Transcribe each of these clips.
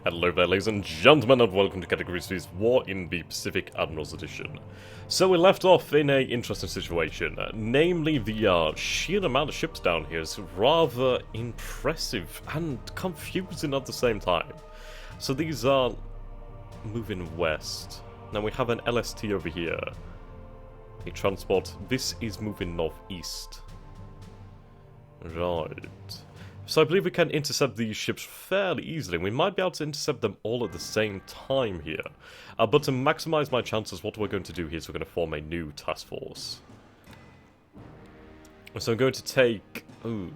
Hello there, ladies and gentlemen, and welcome to Grigsby's War in the Pacific Admirals Edition. So we left off in an interesting situation, namely the sheer amount of ships down here is rather impressive and confusing at the same time. So these are moving west. Now we have an LST over here. A transport. This is moving northeast. Right. So I believe we can intercept these ships fairly easily. We might be able to intercept them all at the same time here. But to maximize my chances, what we're going to do here is we're going to form a new task force. So I'm going to take... Ooh.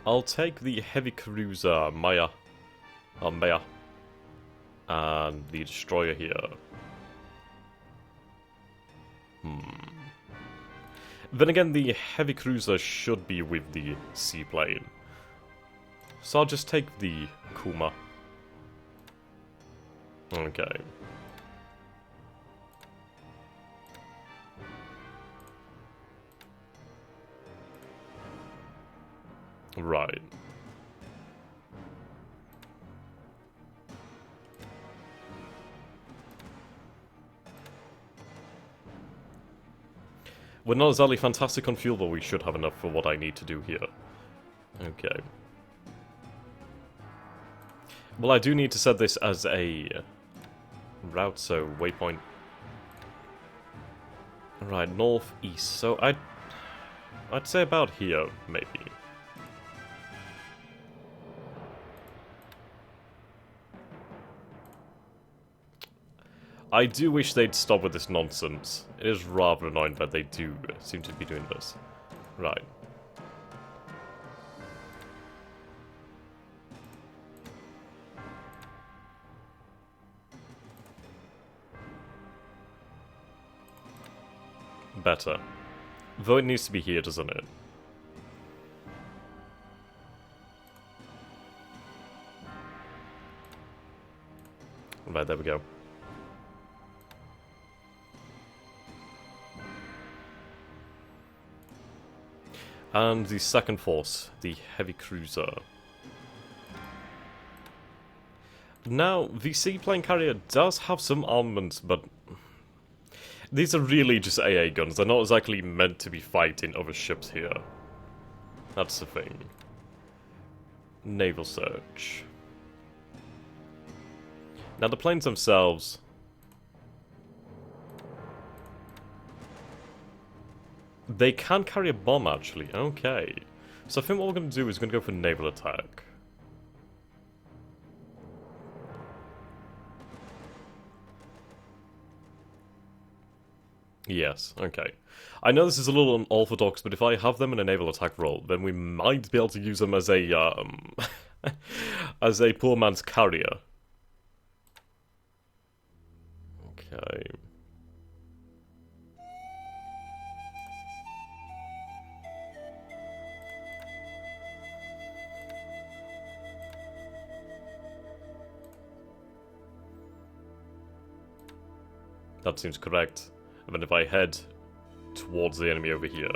I'll take the heavy cruiser Maya. Maya. And the destroyer here. Then again, the heavy cruiser should be with the seaplane. So I'll just take the Kuma. Okay. Right. We're not exactly fantastic on fuel, but we should have enough for what I need to do here. Okay. Well, I do need to set this as a route, so waypoint. Right, northeast. So I'd say about here, maybe. I do wish they'd stop with this nonsense. It is rather annoying that they do seem to be doing this. Right. Better. Though it needs to be here, doesn't it? Right, there we go. And the second force, the heavy cruiser. Now, the seaplane carrier does have some armaments, but these are really just AA guns. They're not exactly meant to be fighting other ships here. That's the thing. Naval search. Now, the planes themselves... They can carry a bomb, actually. Okay. So I think what we're going to do is we're going to go for naval attack. Yes, okay. I know this is a little unorthodox, but if I have them in a naval attack role, then we might be able to use them as a, as a poor man's carrier. Okay. That seems correct. And then if I head towards the enemy over here...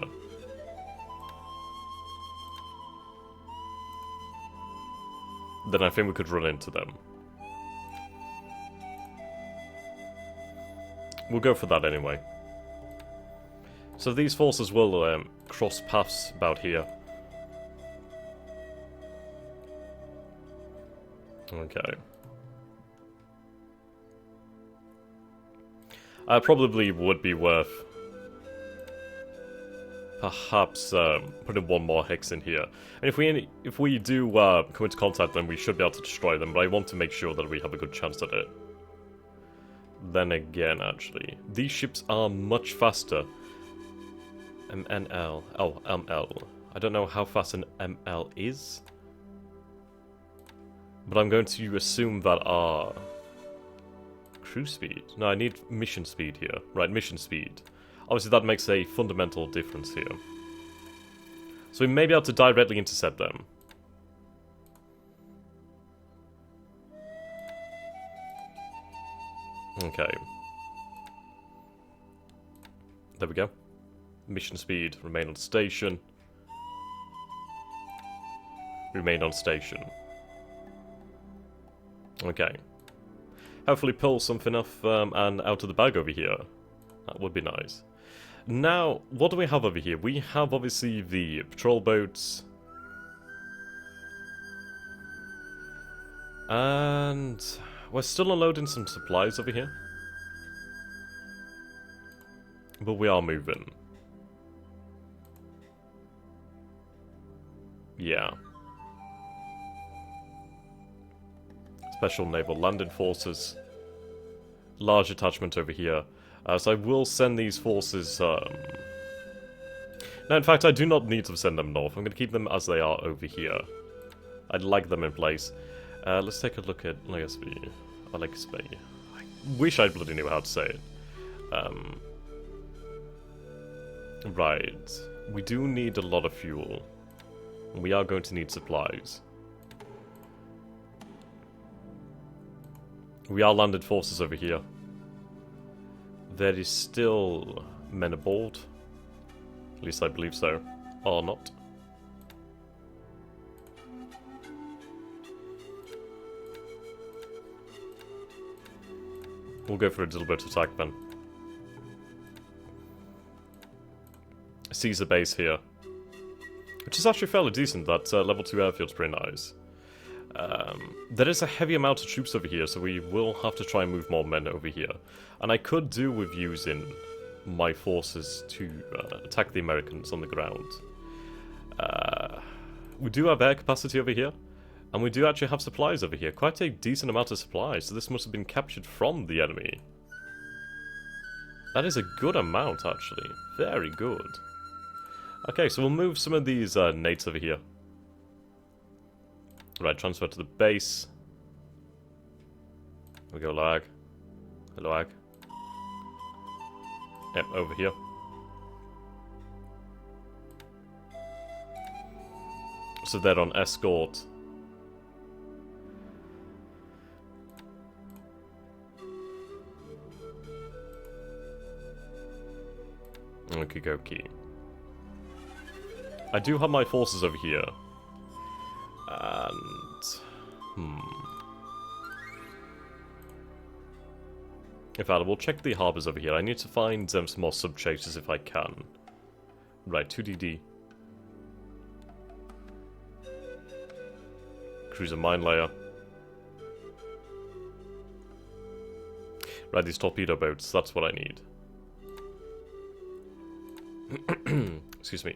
then I think we could run into them. We'll go for that anyway. So these forces will cross paths about here. Okay. Probably would be worth perhaps putting one more hex in here. And if we do come into contact, then we should be able to destroy them. But I want to make sure that we have a good chance at it. Then again, actually, these ships are much faster. MNL. Oh, ML. I don't know how fast an ML is, but I'm going to assume that our cruise speed? No, I need mission speed here. Right, mission speed. Obviously that makes a fundamental difference here. So we may be able to directly intercept them. Okay. There we go. Mission speed, remain on station. Remain on station. Okay. Hopefully pull something off and out of the bag over here. That would be nice. Now, what do we have over here? We have obviously the patrol boats. And we're still unloading some supplies over here. But we are moving. Yeah. Special Naval Landing Forces. Large attachment over here. So I will send these forces... No, in fact, I do not need to send them north. I'm going to keep them as they are over here. I'd like them in place. Let's take a look at Grigsby. I wish I bloody knew how to say it. Right. We do need a lot of fuel. We are going to need supplies. We are landed forces over here. There is still men aboard. At least I believe so. Or not. We'll go for a little bit of attack then. Caesar base here. Which is actually fairly decent. That level 2 airfield's pretty nice. There is a heavy amount of troops over here, so we will have to try and move more men over here. And I could do with using my forces to attack the Americans on the ground. We do have air capacity over here, and we do actually have supplies over here. Quite a decent amount of supplies, so this must have been captured from the enemy. That is a good amount, actually. Very good. Okay, so we'll move some of these nates over here. Right, transfer to the base. We go lag. Hello, lag. Yep, over here. So they're on escort. Okie dokie. I do have my forces over here. And... In fact, we'll check the harbours over here. I need to find some more sub-chasers if I can. Right, 2DD. Cruiser mine layer. Right, these torpedo boats, that's what I need. Excuse me.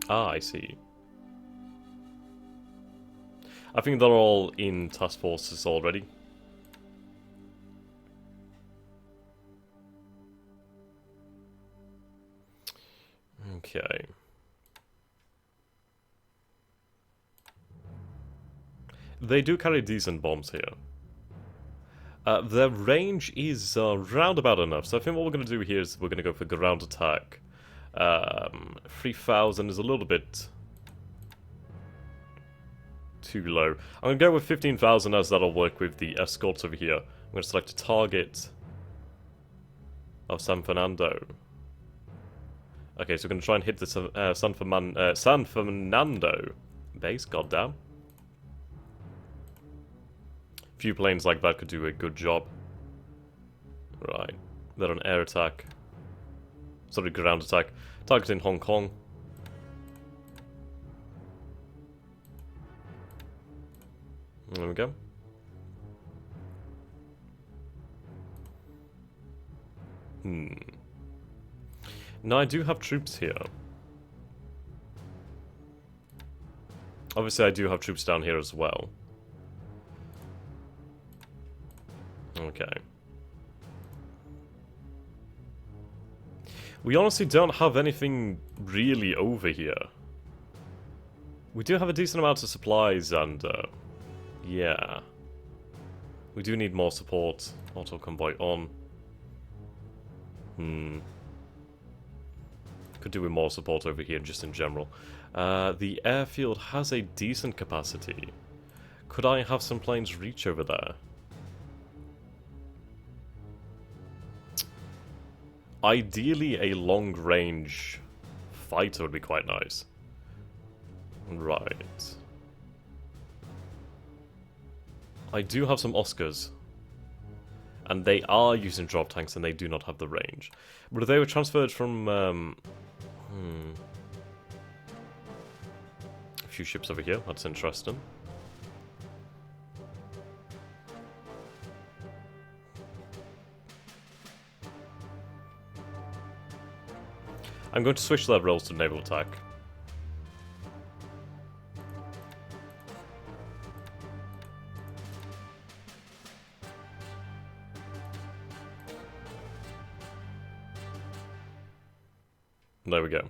Ah, I see. I think they're all in task forces already. Okay. They do carry decent bombs here. Their range is roundabout enough, so I think what we're going to do here is we're going to go for ground attack. 3,000 is a little bit too low. I'm going to go with 15,000 as that'll work with the escorts over here. I'm going to select a target of San Fernando. Okay, so we're going to try and hit the San Fernando base, goddamn. Few planes like that could do a good job. Right, they're on air attack. Sorry, ground attack. Targeting Hong Kong. There we go. Now I do have troops here. Obviously I do have troops down here as well. Okay. We honestly don't have anything really over here. We do have a decent amount of supplies and, yeah. We do need more support. Auto convoy on. Could do with more support over here just in general. The airfield has a decent capacity. Could I have some planes reach over there? Ideally, a long-range fighter would be quite nice. Right. I do have some Oscars. And they are using drop tanks and they do not have the range. But they were transferred from... a few ships over here, that's interesting. I'm going to switch their roles to naval attack. There we go.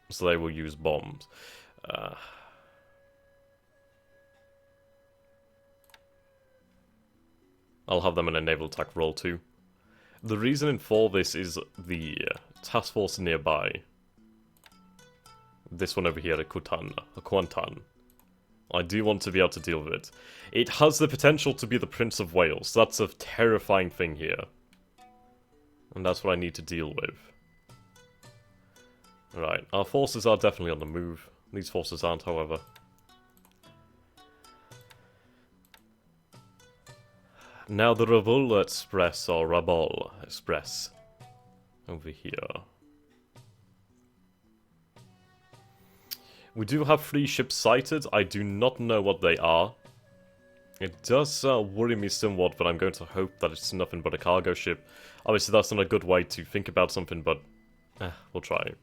So they will use bombs. I'll have them in a naval attack role too. The reasoning for this is the task force nearby. This one over here, a Kwantan. I do want to be able to deal with it. It has the potential to be the Prince of Wales. That's a terrifying thing here. And that's what I need to deal with. Right, our forces are definitely on the move. These forces aren't, however. Now the Rabul Express, or Rabol Express, over here. We do have 3 ships sighted. I do not know what they are. It does worry me somewhat, but I'm going to hope that it's nothing but a cargo ship. Obviously, that's not a good way to think about something, but we'll try.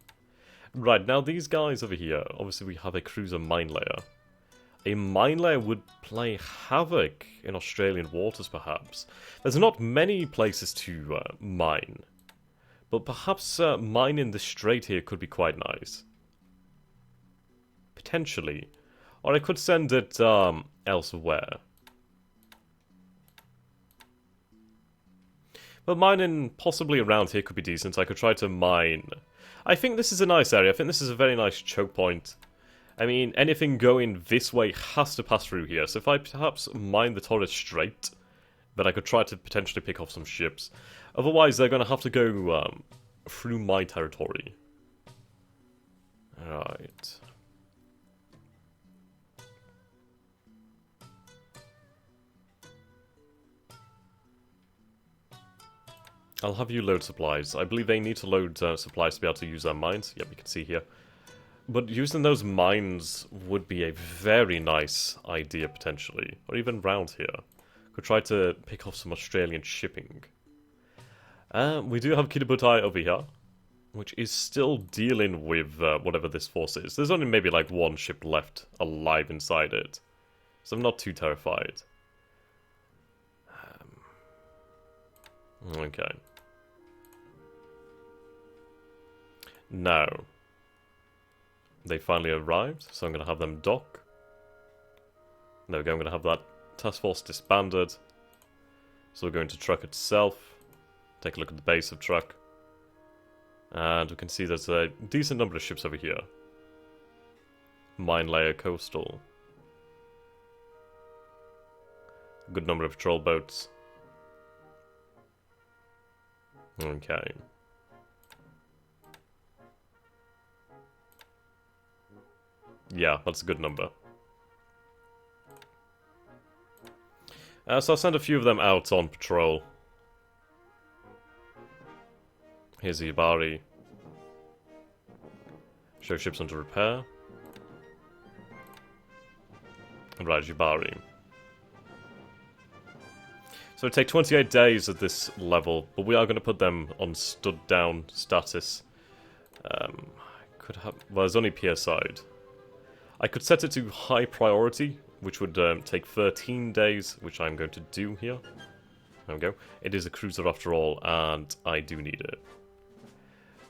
Right, now these guys over here, obviously we have a cruiser mine layer. A mine layer would play havoc in Australian waters, perhaps. There's not many places to mine, but perhaps mining the strait here could be quite nice. Potentially. Or I could send it elsewhere. But mining possibly around here could be decent. I could try to mine... I think this is a nice area. I think this is a very nice choke point. I mean, anything going this way has to pass through here. So if I perhaps mine the Tora Strait, then I could try to potentially pick off some ships. Otherwise, they're going to have to go through my territory. Alright. I'll have you load supplies. I believe they need to load supplies to be able to use their mines. Yep, you can see here. But using those mines would be a very nice idea, potentially. Or even round here. Could try to pick off some Australian shipping. We do have Kitabutai over here, which is still dealing with whatever this force is. There's only maybe like 1 ship left alive inside it. So I'm not too terrified. Okay. Now, they finally arrived, so I'm going to have them dock. There we go, I'm going to have that task force disbanded. So we're going to Truck itself. Take a look at the base of Truck. And we can see there's a decent number of ships over here. Mine layer coastal. A good number of patrol boats. Okay. Yeah, that's a good number. So I'll send a few of them out on patrol. Here's Ibari. Show ships under repair. Right, Ibari. So it'll take 28 days at this level, but we are going to put them on stood down status. Could have... Well, there's only PSI'd. I could set it to high priority, which would take 13 days, which I'm going to do here. There we go. It is a cruiser after all, and I do need it.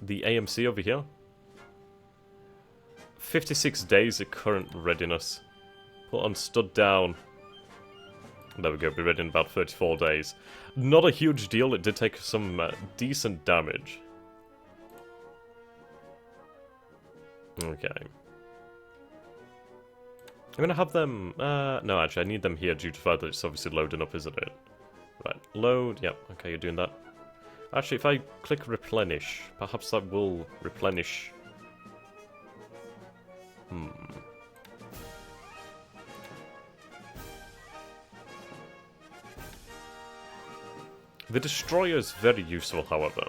The AMC over here. 56 days at current readiness. Put on stood down. There we go, be ready in about 34 days. Not a huge deal, it did take some decent damage. Okay. I'm gonna have them... no, actually, I need them here due to the fact that it's obviously loading up, isn't it? Right, load, yep, okay, you're doing that. Actually, if I click replenish, perhaps that will replenish... The destroyer is very useful, however.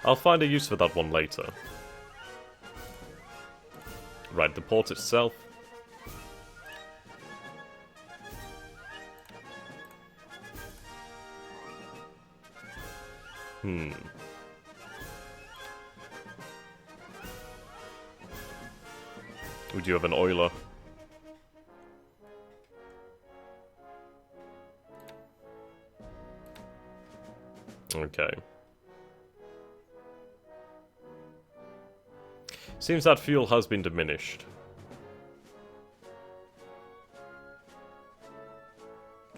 I'll find a use for that one later. Right, the port itself. We do have an oiler. Okay. Seems that fuel has been diminished.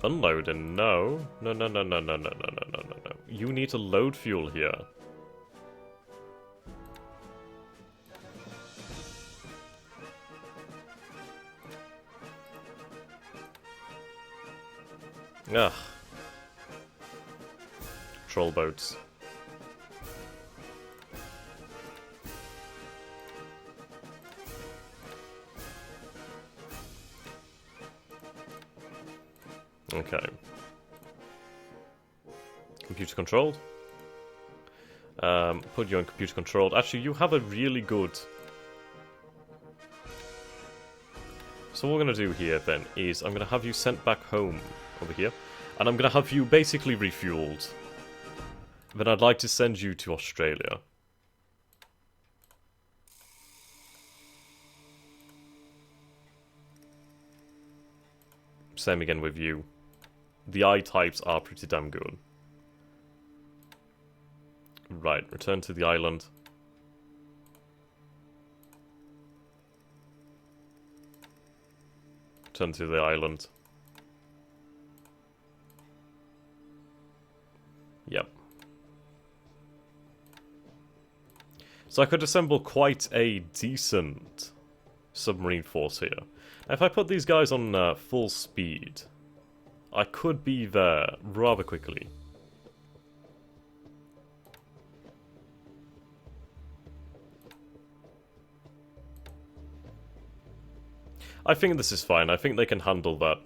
Unloading? No. No, no, no, no, no, no, no, no, no, no, no. You need to load fuel here. Ugh. Troll boats. Okay. Computer controlled. Put you on computer controlled. Actually, you have a really good... So what we're going to do here, then, is I'm going to have you sent back home over here. And I'm going to have you basically refueled. Then I'd like to send you to Australia. Same again with you. The eye types are pretty damn good. Right, return to the island. Return to the island. Yep. So I could assemble quite a decent submarine force here. Now, if I put these guys on full speed, I could be there rather quickly. I think this is fine. I think they can handle that.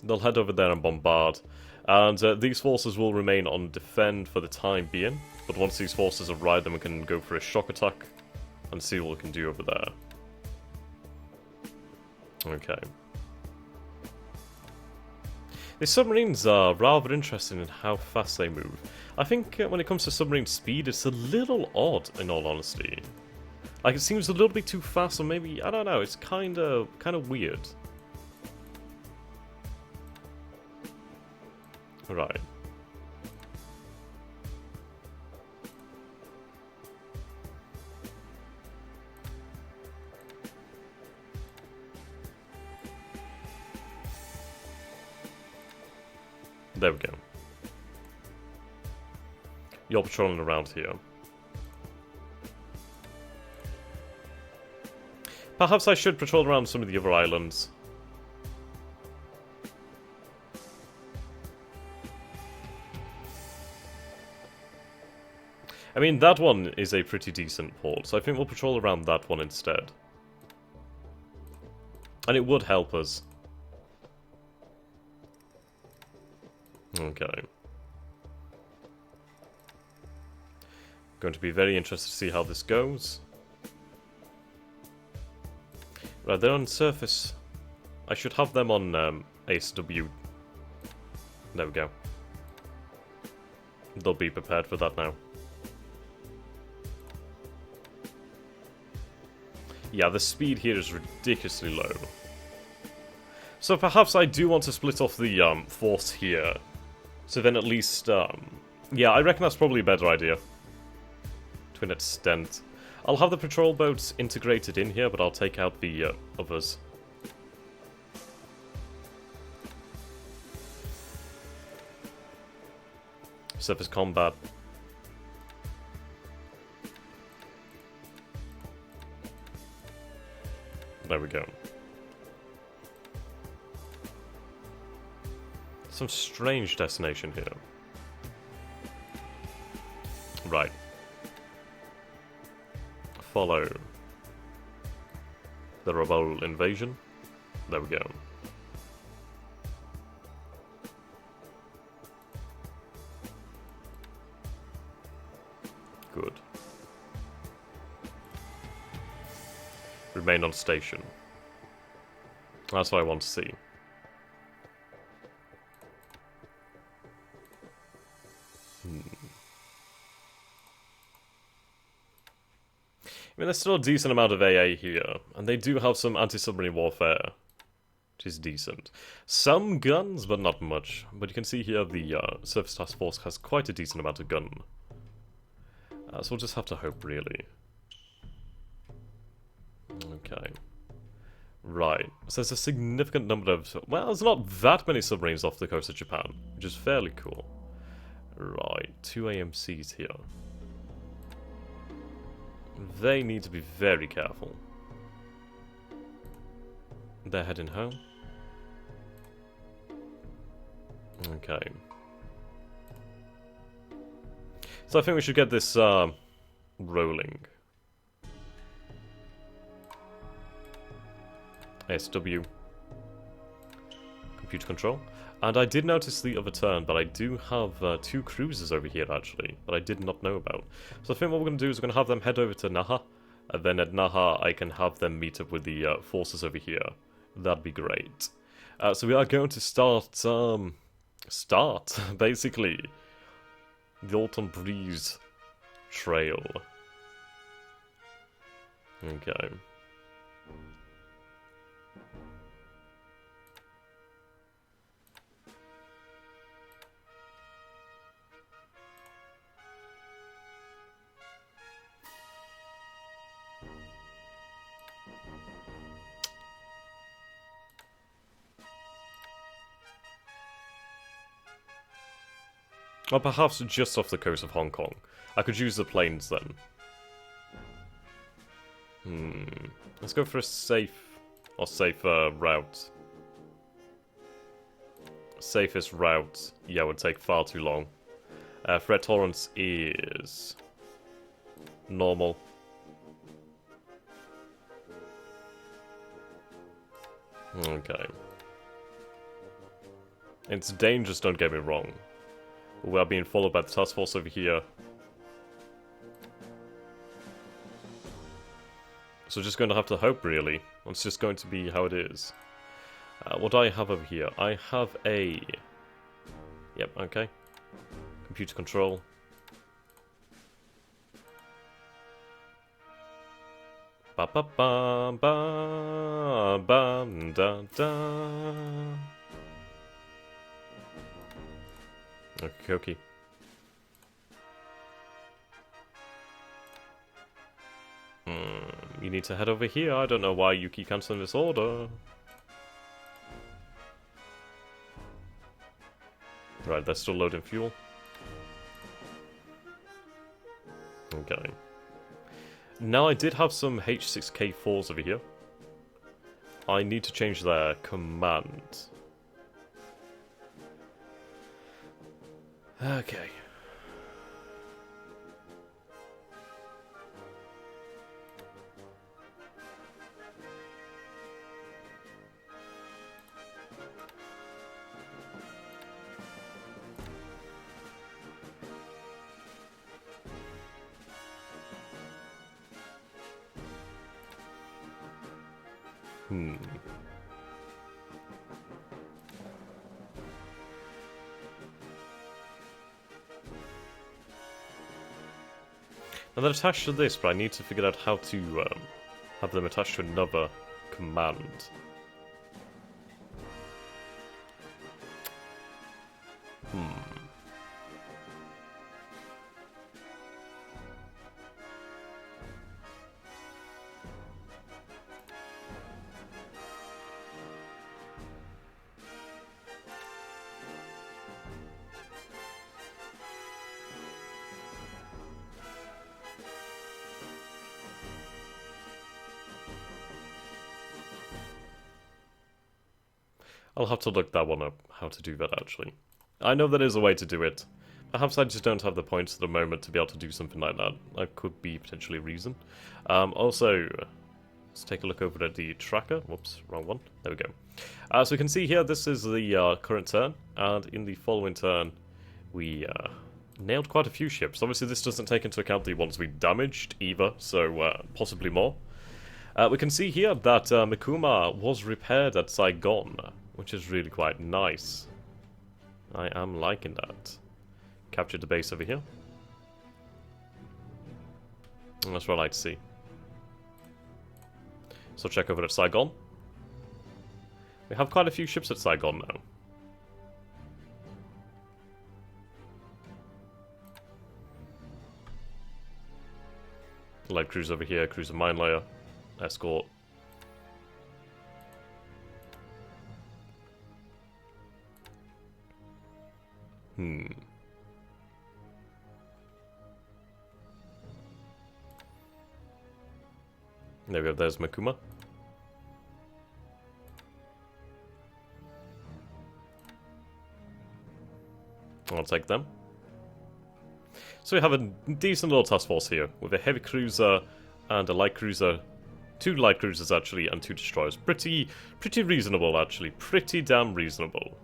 They'll head over there and bombard. And these forces will remain on defend for the time being. But once these forces arrive, then we can go for a shock attack and see what we can do over there. Okay. The submarines are rather interesting in how fast they move. I think when it comes to submarine speed, it's a little odd, in all honesty. Like, it seems a little bit too fast, or maybe, I don't know, it's kind of weird. Right. There we go. You're patrolling around here. Perhaps I should patrol around some of the other islands. I mean, that one is a pretty decent port, so I think we'll patrol around that one instead. And it would help us. Okay. Going to be very interested to see how this goes. Right, they're on surface. I should have them on ASW. There we go. They'll be prepared for that now. Yeah, the speed here is ridiculously low. So perhaps I do want to split off the force here. So then at least, yeah, I reckon that's probably a better idea. To an extent. I'll have the patrol boats integrated in here, but I'll take out the others. Surface combat. There we go. Some strange destination here. Right. Follow the rebel invasion. There we go. Remain on station. That's what I want to see. I mean, there's still a decent amount of AA here, and they do have some anti-submarine warfare, which is decent. Some guns, but not much. But you can see here the Surface Task Force has quite a decent amount of gun. So we'll just have to hope, really. Okay. Right. So there's a significant number of... Well, there's not that many submarines off the coast of Japan, which is fairly cool. Right. 2 AMCs here. They need to be very careful. They're heading home. Okay. So I think we should get this rolling. SW. Computer control. And I did notice the other turn, but I do have 2 cruisers over here, actually, that I did not know about. So I think what we're going to do is we're going to have them head over to Naha, and then at Naha I can have them meet up with the forces over here. That'd be great. So we are going to start, basically, the Autumn Breeze Trail. Okay. Or perhaps just off the coast of Hong Kong. I could use the planes then. Let's go for a safer route. Safest route, yeah, would take far too long. Threat tolerance is... normal. Okay. It's dangerous, don't get me wrong. We are being followed by the task force over here. So just going to have to hope, really. It's just going to be how it is. What do I have over here? I have a... Yep, okay. Computer control. Ba ba ba ba ba da da. Okay. You need to head over here. I don't know why you keep cancelling this order. Right, they're still loading fuel. Okay. Now I did have some H6K4s over here. I need to change their command. Okay. Now they're attached to this, but I need to figure out how to have them attached to another command. I'll have to look that one up, how to do that actually. I know there is a way to do it. Perhaps I just don't have the points at the moment to be able to do something like that. That could be potentially a reason. Also, let's take a look over at the tracker. Whoops, wrong one. There we go. So we can see here, this is the current turn, and in the following turn, we nailed quite a few ships. Obviously, this doesn't take into account the ones we damaged either, so possibly more. We can see here that Mikuma was repaired at Saigon, which is really quite nice. I am liking that. Captured the base over here. And that's what I like to see. So check over at Saigon. We have quite a few ships at Saigon now. Light cruise over here, cruiser mine layer, escort. There we go, there's Mikuma. I'll take them. So we have a decent little task force here, with a heavy cruiser and a light cruiser. 2 light cruisers, actually, and 2 destroyers. Pretty reasonable, actually. Pretty damn reasonable.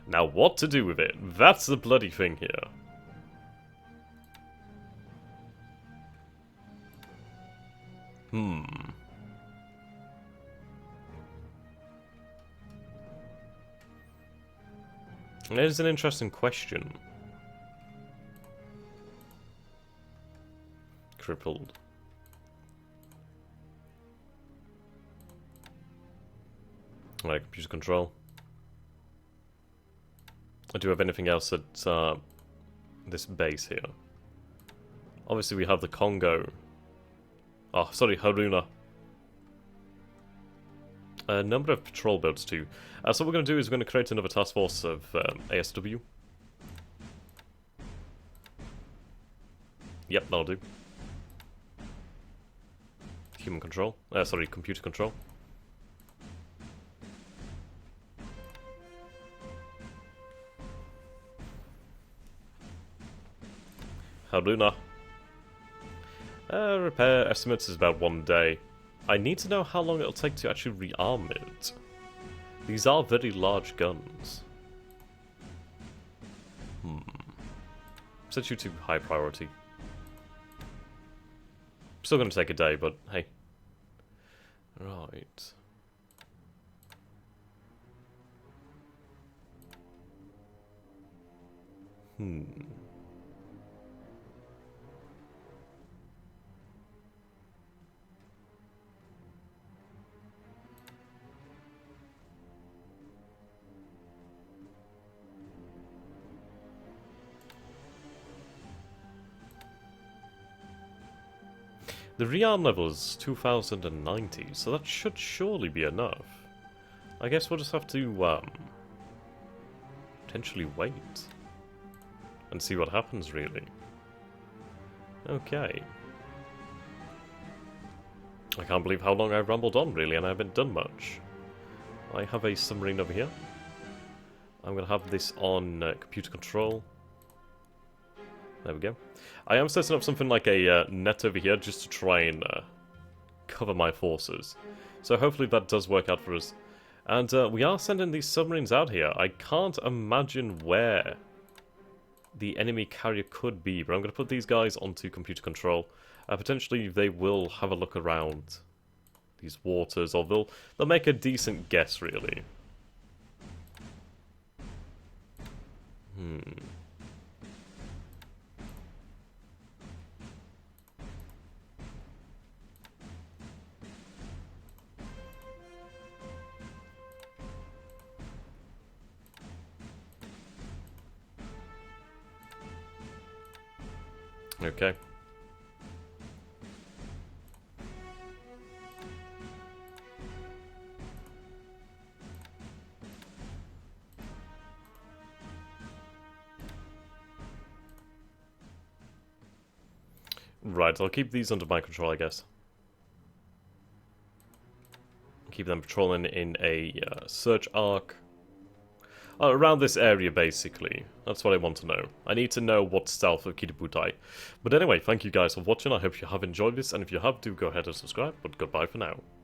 Now, what to do with it? That's the bloody thing here. It is an interesting question. Crippled. Alright, computer control. Do we have anything else at this base here? Obviously we have the Congo. Oh, sorry, Haruna. A number of patrol boats too. So what we're going to do is we're going to create another task force of ASW. Yep, that'll do. Human control. Sorry, computer control. Haruna. Repair estimates is about 1 day. I need to know how long it'll take to actually rearm it. These are very large guns. Set you to high priority. Still gonna take a day, but hey. Right. The rearm level is 2090, so that should surely be enough. I guess we'll just have to, potentially wait. And see what happens, really. Okay. I can't believe how long I've rambled on, really, and I haven't done much. I have a submarine over here. I'm going to have this on computer control. There we go. I am setting up something like a net over here just to try and cover my forces. So hopefully that does work out for us. And we are sending these submarines out here. I can't imagine where the enemy carrier could be, but I'm going to put these guys onto computer control. Potentially they will have a look around these waters, or they'll make a decent guess, really. Okay. Right, I'll keep these under my control, I guess. Keep them patrolling in a search arc. Around this area, basically. That's what I want to know. I need to know what's south of Kitabutai. But anyway, thank you guys for watching. I hope you have enjoyed this, and if you have, do go ahead and subscribe. But goodbye for now.